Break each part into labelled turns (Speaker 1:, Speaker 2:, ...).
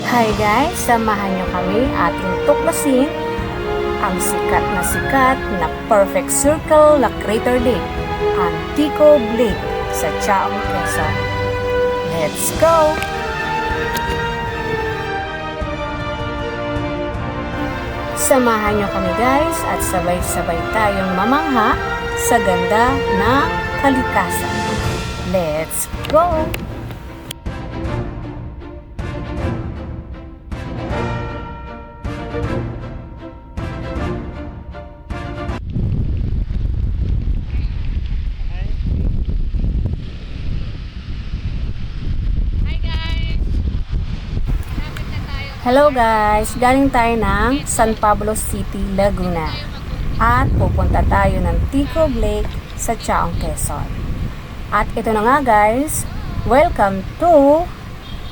Speaker 1: Hi guys! Samahan nyo kami ating tuklasin ang sikat na perfect circle na crater lake, ang Ticob Lake sa Chaong, Quezon. Let's go! Samahan nyo kami guys at sabay-sabay tayong mamangha sa ganda na kalikasan. Let's go! Hello guys! Galing tayo ng San Pablo City, Laguna at pupunta tayo ng Ticob Lake sa Chaong, Quezon. At ito na nga guys, welcome to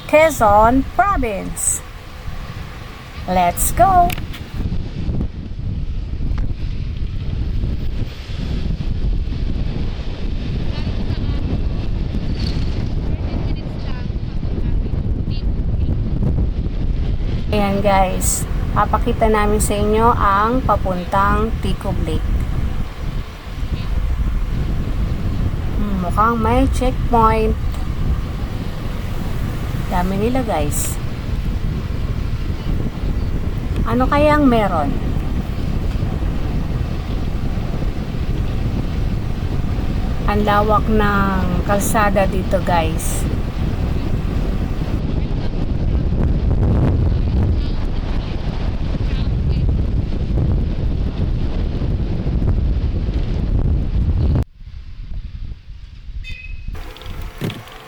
Speaker 1: Quezon Province! Let's go! Ayan guys, papakita namin sa inyo ang papuntang Ticob Lake. Mukhang may checkpoint. Dami nila guys. Ano kayang meron? Ang lawak ng kalsada dito guys.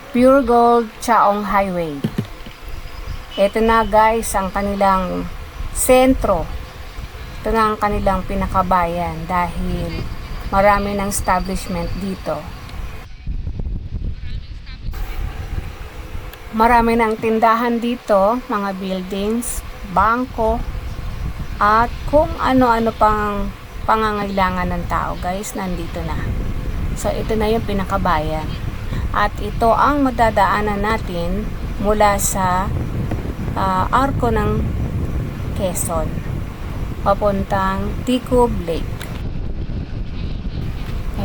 Speaker 1: Pure Gold Chaong Highway. Ito na guys ang kanilang sentro. Ito na ang kanilang pinakabayan dahil marami ng establishment dito. Marami ng tindahan dito, mga buildings, bangko, at kung ano-ano pang pangangailangan ng tao guys, nandito na. So ito na yung pinakabayan. At ito ang madadaanan natin mula sa arko ng Quezon papuntang Ticob Lake.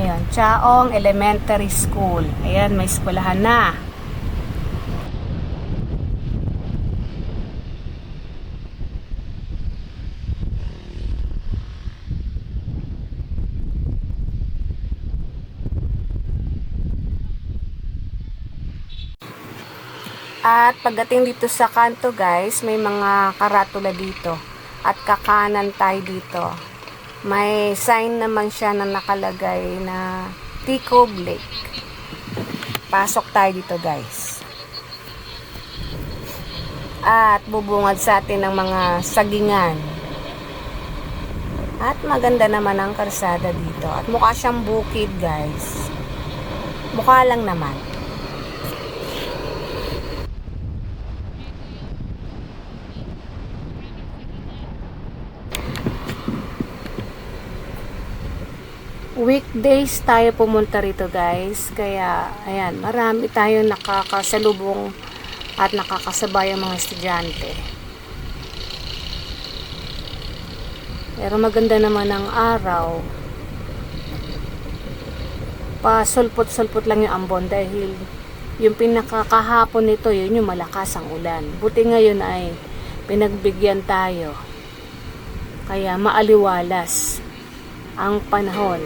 Speaker 1: Ayan, Chaong Elementary School. Ayan, may eskwelahan na. At pagdating dito sa kanto guys, may mga karatula dito. At kakanan tayo dito. May sign naman siya na nakalagay na Ticob Lake. Pasok tayo dito guys. At bubungad sa atin ng mga sagingan. At maganda naman ang kalsada dito. At mukha siyang bukid guys. Mukha lang naman. Weekdays tayo pumunta rito guys, kaya ayan, marami tayong nakakasalubong at nakakasabay ang mga estudyante. Pero maganda naman ang araw. Pasulpot-sulpot lang yung ambon dahil yung pinakakahapon nito, yun yung malakas ang ulan. Buti ngayon ay pinagbigyan tayo. Kaya maaliwalas ang panahon.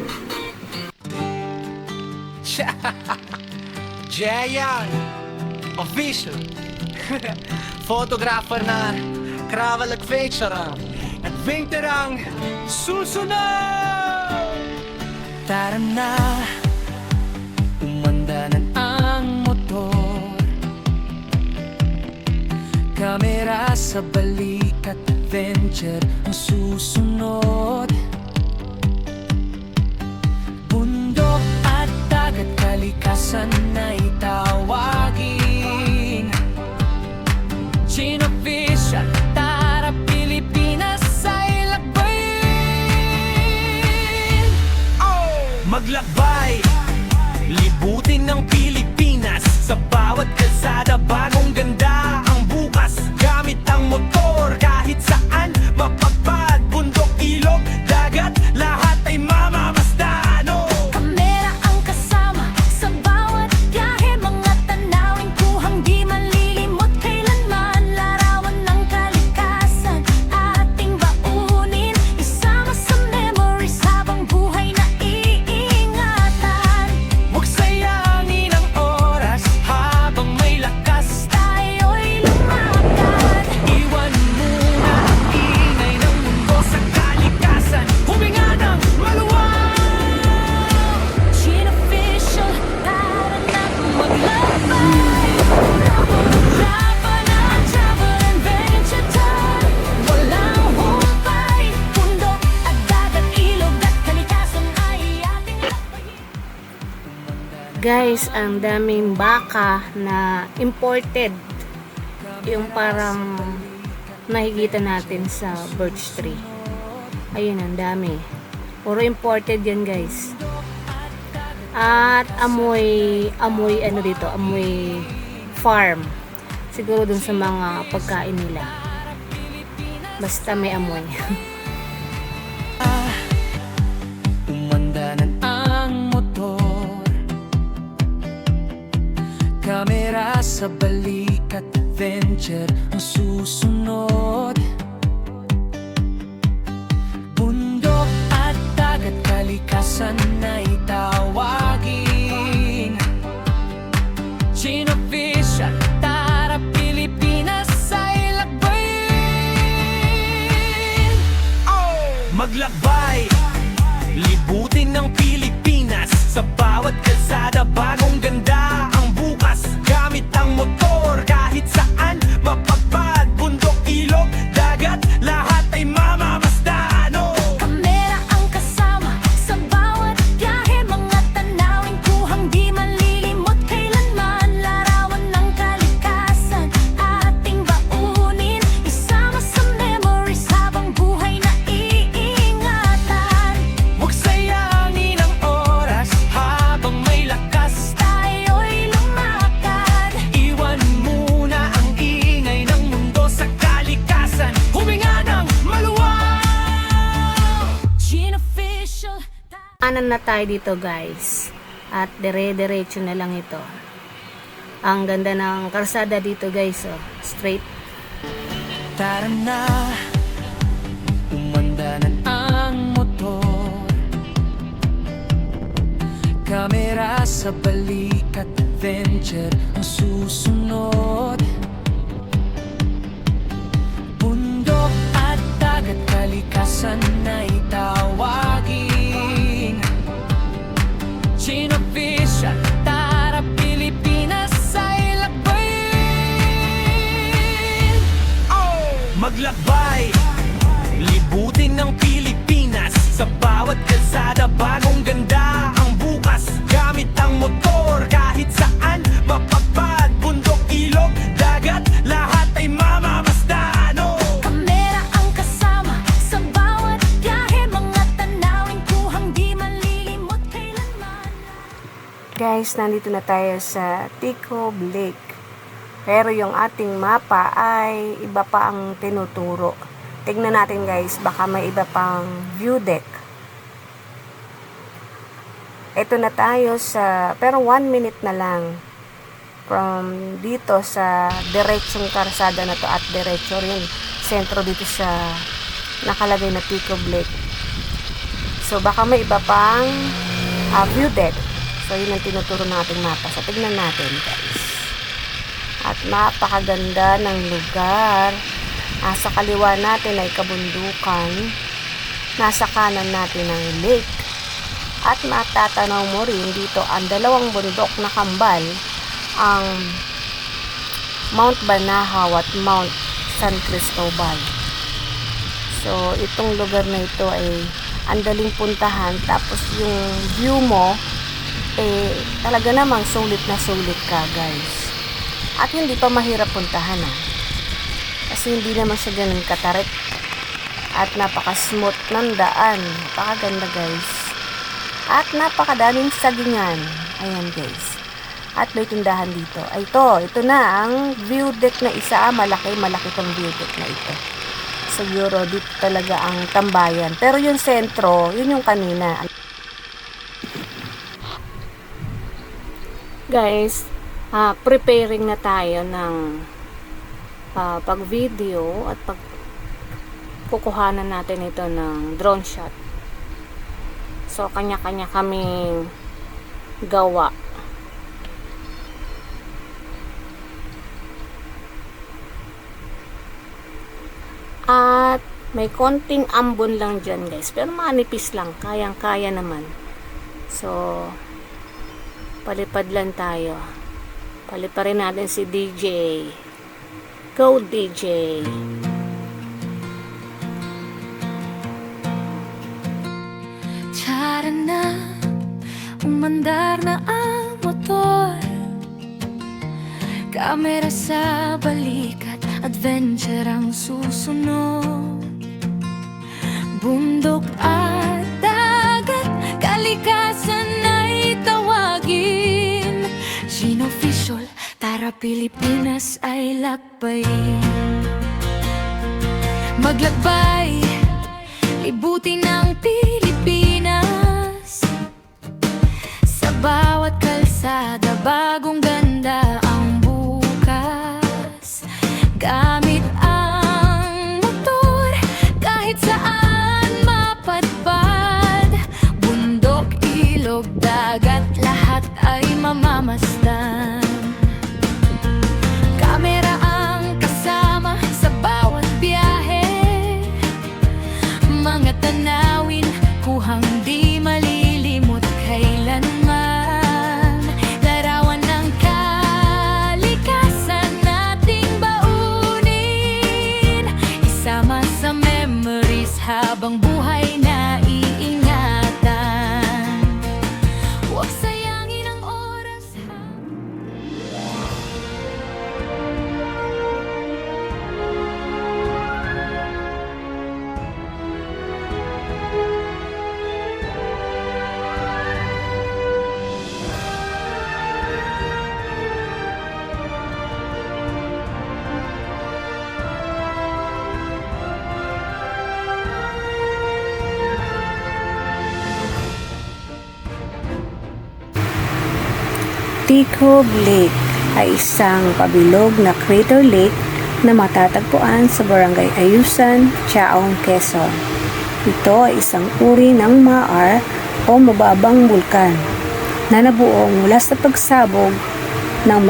Speaker 2: Jayan official photographer na Kraval Adventure ang susunod. Tara na, umandanan ang motor, kamera sa balik at adventure ang susunod. Kalikasan na itawagin Chinofish at Tara Pilipinas ay lakbayin. Maglakbay, libutin ng Pilipinas. Sa bawat kalsada bagong ganda ang bukas. Gamit ang
Speaker 1: Guys, ang daming baka na imported. Yung parang nakikita natin sa birch tree. Ayun, ang dami. Puro imported yan, guys. At amoy ano dito, amoy farm. Siguro dun sa mga pagkain nila. Basta may amoy.
Speaker 2: Umandanan ang motor, kamera sa balik at adventure ang susunod. Bundok at dagat, kalikasan na itawagin. Chinofish at Tara, Pilipinas ay lakbayin. Maglakbay, libutin ng Pilipinas. Sa bawat kalsada, bagong ganda ang bukas. Gamit ang motor, kahit saan mapagpad. Bundok, ilog, dagat, lahat ay mamamasdan. Kamera ang kasama sa bawat biyahe. Mga tanawin kuhang di malilimot kailanman. Larawan ng kalikasan ating baunin. Isama sa memories habang buhay na iingatan. Huwag sayangin ang oras habang may lakas. Tayo'y lumakad. Iwan muna ang ingay ng mundo sa kalikasan. Huminga ng maluwag. Ginoficial.
Speaker 1: Anan na tayo dito, guys. At dire-diretso na lang ito. Ang ganda ng kalsada dito, guys. Oh. Straight.
Speaker 2: Tara na, umandanan ang motor, kamera sa balik at adventure ang susunod. Bundok at dagat, kalikasan na itawagin. Chinofish at Tara, Pilipinas ay lakbayin. Maglakbay, libutin ng Pilipinas. Sa bawat kalsada, bagong ganda ang bukas. Gamit ang motor, kahit saan mapagpad. Bundok, ilog, dagat, lahat ay mamamasdan. Kamera ang kasama sa bawat biyahe. Mga tanawin kuhang di malilimot kailanman.
Speaker 1: Guys, nandito na tayo sa Ticob Lake. Pero yung ating mapa ay iba pa ang tinuturo. Tingnan natin, guys, baka may iba pang view deck. Ito na tayo sa, pero 1 minute na lang from dito sa diretsong karsada na to, at diretso rin sentro dito sa nakalagay na Ticob Lake. So baka may iba pang view deck. So yun ang tinuturo ng ating mapa. So tignan natin, guys. At napakaganda ng lugar. Sa kaliwa natin ay kabundukan. Nasa kanan natin ang lake. At matatanaw mo rin dito ang dalawang bundok na kambal, ang Mount Banahaw at Mount San Cristobal. So itong lugar na ito ay ang daling puntahan. Tapos yung view mo talaga namang sulit na sulit ka, guys. At hindi pa mahirap puntahan, kasi hindi naman siya ganun katarik. At napaka-smooth ng daan. Napakaganda, guys. At napakadaming sagingan. Ayan, guys. At may tindahan dito. Ay, ito na ang view deck na isa. Malaki tong view deck na ito. Siguro dito talaga ang tambayan. Pero yung sentro, yun yung kanina. Guys, preparing na tayo ng pag-video at kukuhanan natin ito ng drone shot. So, kanya-kanya kaming gawa. At may konting ambon lang dyan, guys. Pero manipis lang. Kayang-kaya naman. So, palipad lang tayo. Paliparin natin si DJ. Go, DJ!
Speaker 2: Tara na, umandar na ang
Speaker 3: motor, kamera sa balikat, adventure ang susunod. Bundok at dagat, kalikasan ay tawagin. Gino Official, tara Pilipinas ay lakbayin. Maglakbay, libutin ang Pilipinas. Sa bawat kalsada, bagong ganda ang bukas. Gamit ang motor, kahit saan mapadpad. Bundok, ilog, dagat, lahat ay mamamasdan. Kamera ang kasama sa bawat biyahe. Mga tanawin, kuhang di malilimot kailanman. Larawan ng kalikasan nating baunin. Isama sa memories habang buhay na iingatan. Huwag sayangin ang oras.
Speaker 1: Ticog Lake ay isang pabilog na crater lake na matatagpuan sa Barangay Ayusan, Chaong, Quezon. Ito ay isang uri ng maar o mababang bulkan na nabuo mula sa pagsabog ng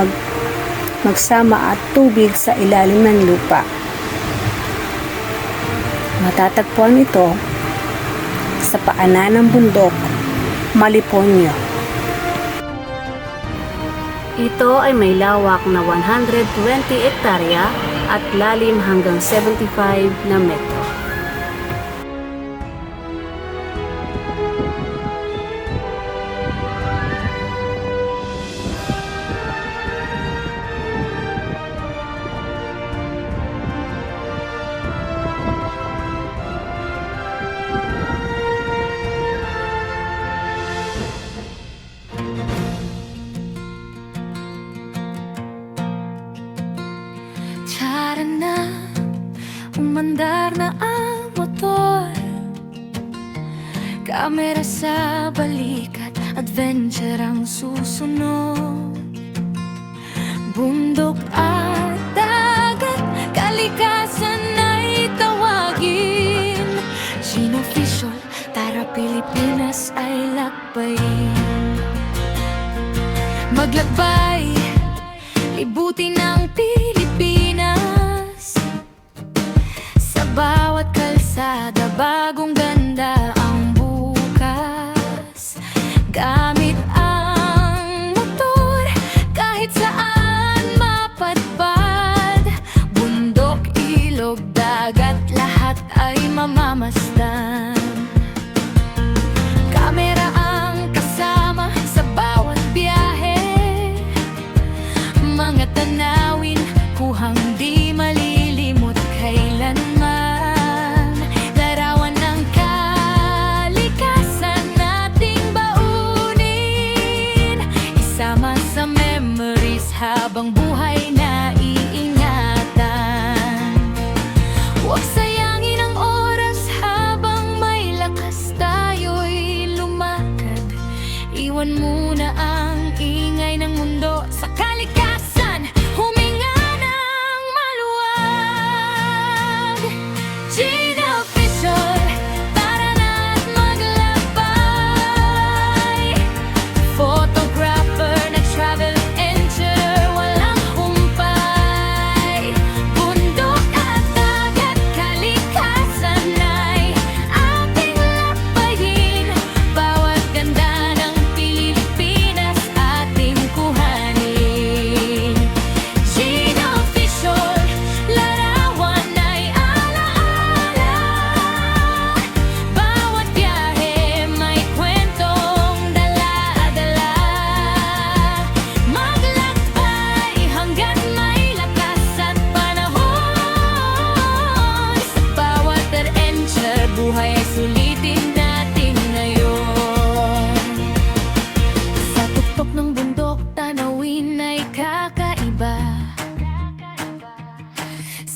Speaker 1: magsama at tubig sa ilalim ng lupa. Matatagpuan ito sa paanan ng bundok Maliponyo. Ito ay may lawak na 120 hektarya at lalim hanggang 75 na metro.
Speaker 3: Tara na, umandar na ang motor, kamera sa balikat, adventure ang susunod. Bundok at dagat, kalikasan ay tawagin. Gino Official, tara Pilipinas ay lakbayin. Maglakbay, libutin ang Pilipinas. Sa bawat kalsada, bagong ganda ang bukas. Gamit ang motor, kahit saan mapadpad. Bundok, ilog, dagat, lahat ay mamamasdan. Kamera ang kasama sa bawat biyahe. Mga tanawin, kuhang di malilimot kailanman. Larawan ng kalikasan nating baunin. Isama sa memories habang buhay na iingatan. Huwag sayangin ang oras habang may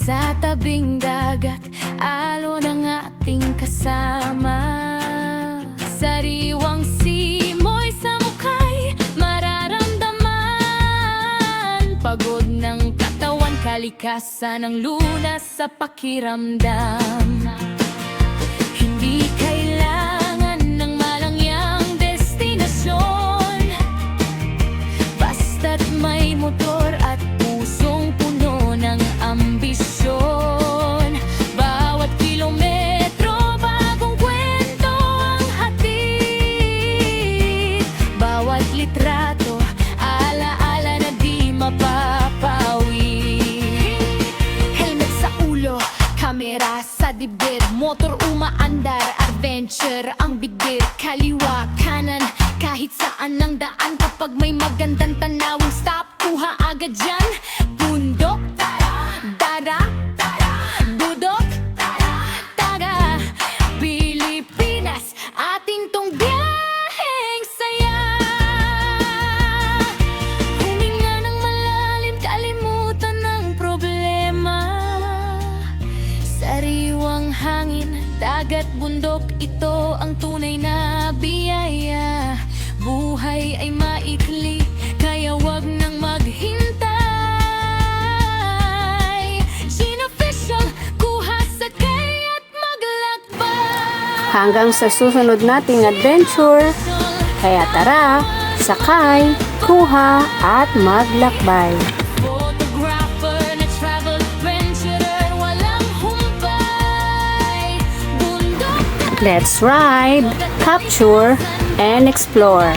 Speaker 3: Sa tabing dagat, alon ang ating kasama. Sariwang simoy sa mukhay, mararamdaman. Pagod ng katawan, kalikasan ng lunas sa pakiramdam. Hindi kailangan ng malangyang destinasyon, basta't may motor at pusong puno ng ambisyon. Bawat kilometro, bagong kwento ang hatid. Bawat litrato, alaala na di mapapawi. Helmet sa ulo, kamera sa dibdib, motor umaandar, adventure ang bigdir. Kaliwa, kanan, kahit saan ang daan. Kapag may magandang tanawin, stop, kuha agad dyan. Bundok, dara, dudok, taga, Pilipinas, atin tong biyaheng saya. Huminga ng malalim, kalimutan ng problema. Sariwang hangin, dagat, bundok, ito ang tunay na biyaya. Buhay ay maikli, kaya wag nang maghintay. Gene Official, kuha, sakay at maglakbay.
Speaker 1: Hanggang sa susunod nating adventure. Kaya tara, sakay, kuha, at maglakbay.
Speaker 3: Photographer na travel adventurer, walang humpay. Bundok,
Speaker 1: Let's ride, capture, and explore.